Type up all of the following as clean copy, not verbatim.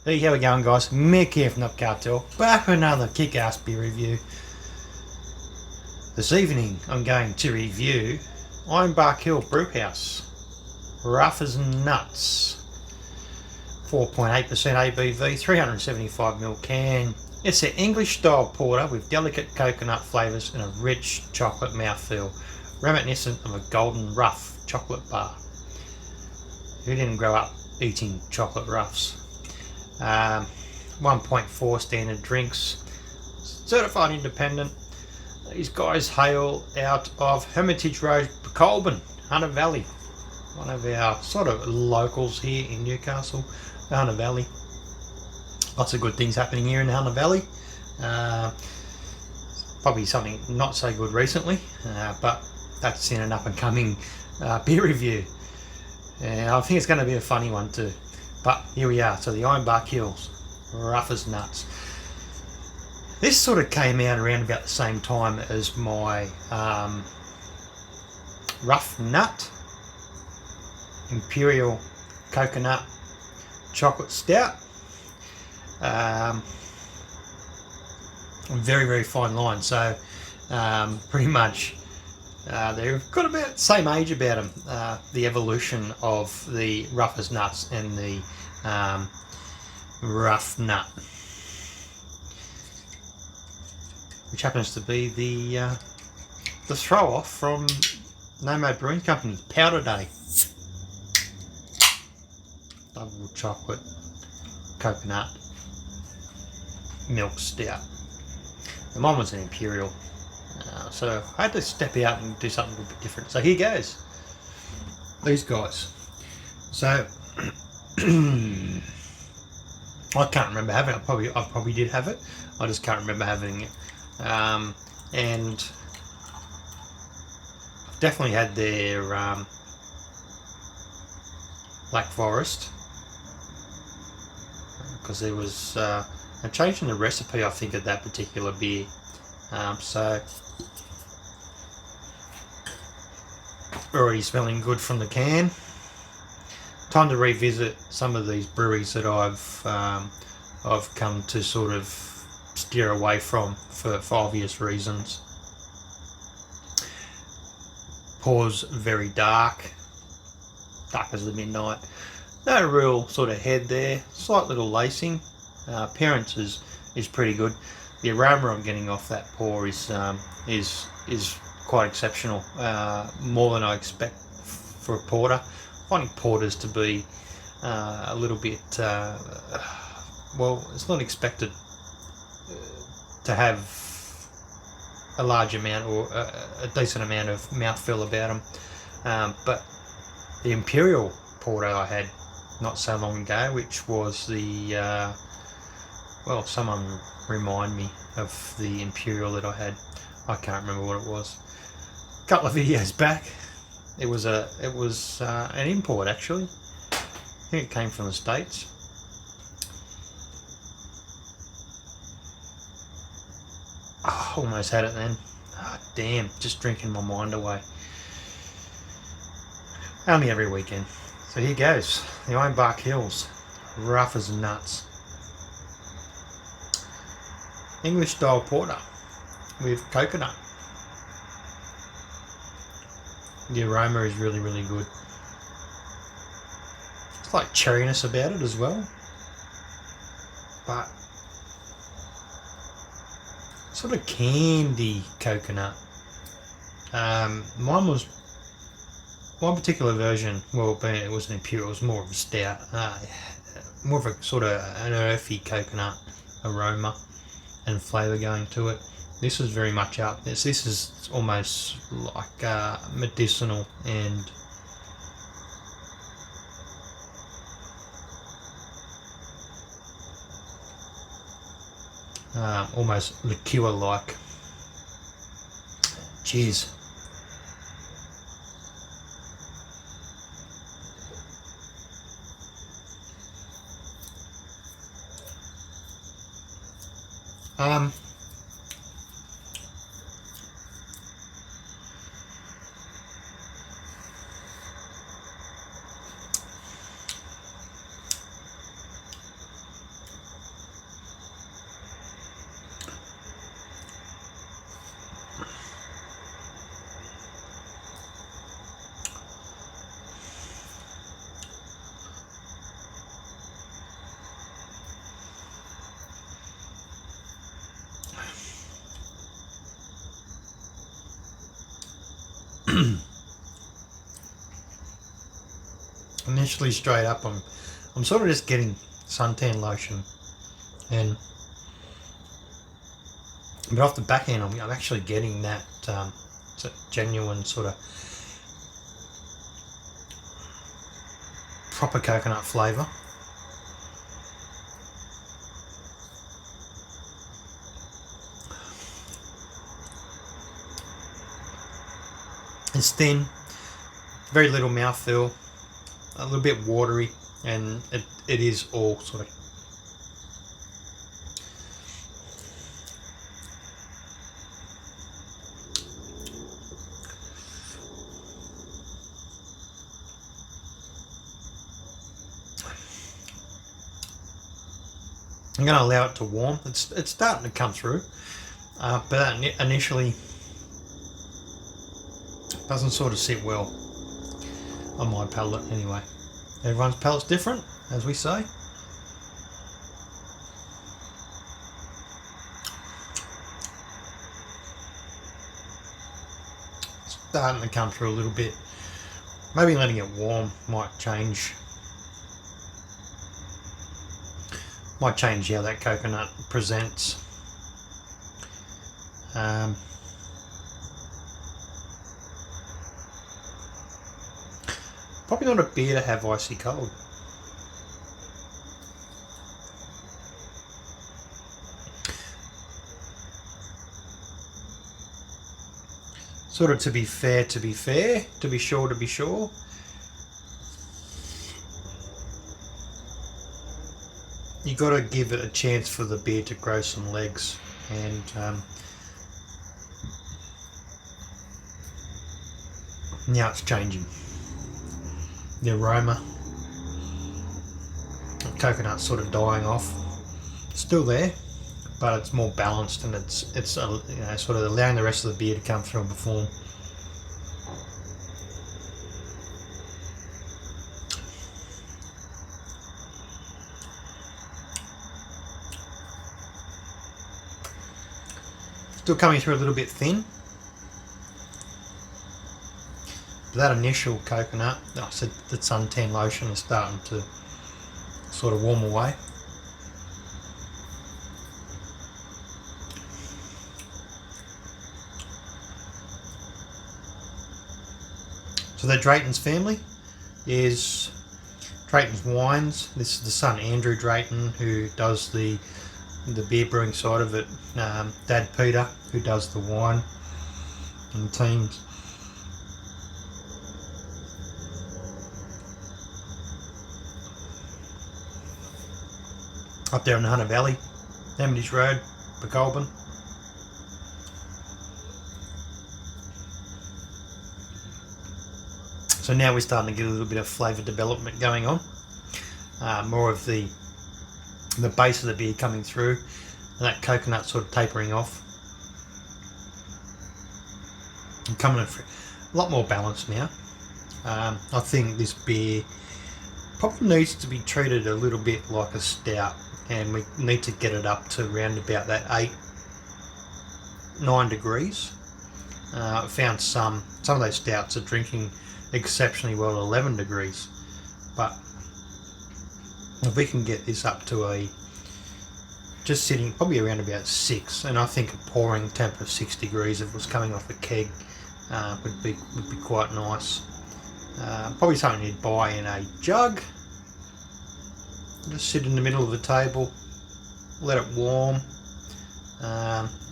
Hey, how we going, guys? Mick here from the Cartel, back with another kick-ass beer review. This evening I'm going to review Ironbark Hill Brewhouse Rough as Nuts, 4.8% ABV, 375ml can. It's an English style porter with delicate coconut flavours and a rich chocolate mouthfeel, reminiscent of a golden rough chocolate bar. Who didn't grow up eating chocolate roughs? 1.4 standard drinks, certified independent. These guys hail out of Hermitage Road, Colburn, Hunter Valley. One of our sort of locals here in Newcastle, the Hunter Valley. Lots of good things happening here in the Hunter Valley. Probably something not so good recently, but that's in an up and coming beer review. And I think it's going to be a funny one too. But here we are, so the Ironbark Hills, Rough as Nuts. This sort of came out around about the same time as my Rough Nut Imperial Coconut Chocolate Stout. Very, very fine line, so pretty much they've got about the same age about them, the evolution of the Rough as Nuts and the Rough Nut, which happens to be the throw off from Nomad Brewing Company, Powder Day. Double chocolate coconut milk stout. And mine was an Imperial. So I had to step out and do something a little bit different. So here goes. These guys. So I can't remember having it. I probably did have it. I just can't remember having it. And I've definitely had their Black Forest, because there was a change in the recipe, I think, of that particular beer. So already smelling good from the can. Time to revisit some of these breweries that I've come to sort of steer away from for obvious reasons. Pours very dark as the midnight. No real sort of head there. Slight little lacing. Appearance is pretty good. The aroma I'm getting off that pour is quite exceptional. More than I expect for a porter. Finding porters to be a little bit well, it's not expected to have a large amount or a decent amount of mouthfeel about them. But the Imperial porter I had not so long ago, which was the well, someone remind me of the Imperial that I had. I can't remember what it was. A couple of videos back, it was an import actually. I think it came from the States. Oh, almost had it then. Oh, damn, just drinking my mind away. Only every weekend. So here goes, the Ironbark Hills, Rough as Nuts. English style porter with coconut. The aroma is really, really good. It's like cherryness about it as well, but sort of candy coconut. My particular version, well, being it was an Imperial, it was more of a stout, more of a sort of an earthy coconut aroma and flavour going to it. This is very much up. This is almost like medicinal and almost liqueur-like. Cheers. Initially, straight up, I'm sort of just getting suntan lotion, but off the back end, I'm actually getting that genuine sort of proper coconut flavour. It's thin, very little mouthfeel, a little bit watery, and it is all sort of I'm going to allow it to warm. It's starting to come through, but that initially doesn't sort of sit well on my palate anyway. Everyone's palate's different, as we say. Starting to come through a little bit. Maybe letting it warm might change how that coconut presents. Probably not a beer to have icy cold. Sort of to be fair, to be sure. You got to give it a chance for the beer to grow some legs, and now it's changing. The aroma, the coconut's sort of dying off. It's still there, but it's more balanced, and it's sort of allowing the rest of the beer to come through and perform. Still coming through a little bit thin. But that initial coconut, I said the suntan lotion is starting to sort of warm away. So the Drayton's family is Drayton's Wines. This is the son Andrew Drayton, who does the beer brewing side of it. Dad Peter, who does the wine and teams. Up there in the Hunter Valley, Amity's Road, Becolbin. So now we're starting to get a little bit of flavour development going on. More of the base of the beer coming through, and that coconut sort of tapering off. And coming a lot more balanced now. I think this beer probably needs to be treated a little bit like a stout, and we need to get it up to around about that 8-9 degrees. I found some of those stouts are drinking exceptionally well at 11 degrees, but if we can get this up to just sitting probably around about 6, and I think a pouring temp of 6 degrees if it was coming off a keg would be quite nice. Probably something you'd buy in a jug, just sit in the middle of the table, let it warm,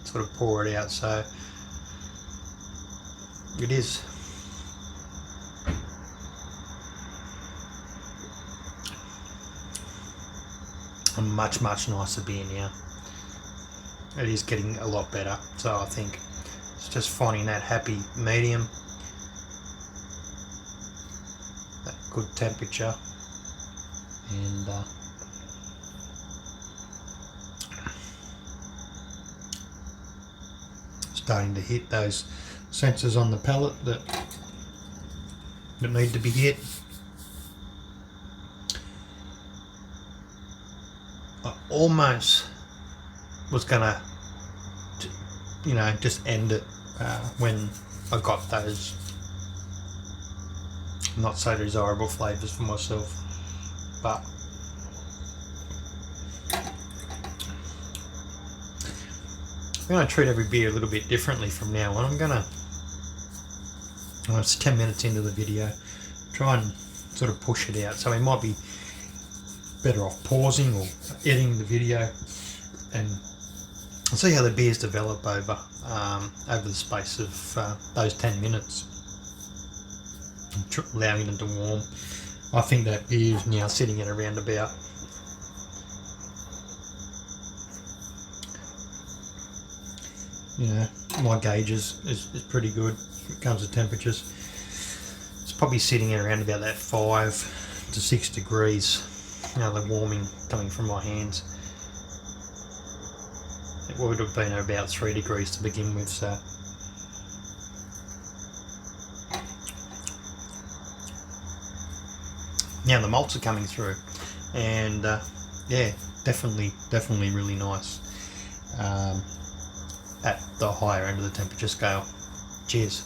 sort of pour it out. So it is a much nicer beer now. It is getting a lot better, so I think it's just finding that happy medium, that good temperature, and starting to hit those sensors on the palate that need to be hit. I almost was gonna, just end it when I got those not so desirable flavours for myself. But I'm going to treat every beer a little bit differently from now on. It's 10 minutes into the video, try and sort of push it out. So we might be better off pausing or editing the video and see how the beers develop over the space of those 10 minutes, allowing them to warm. I think that beer is now sitting at around about my gauge is pretty good when it comes to temperatures. It's probably sitting at around about that 5 to 6 degrees. The warming coming from my hands. It would have been about 3 degrees to begin with, so now the malts are coming through, and yeah, definitely really nice at the higher end of the temperature scale. Cheers.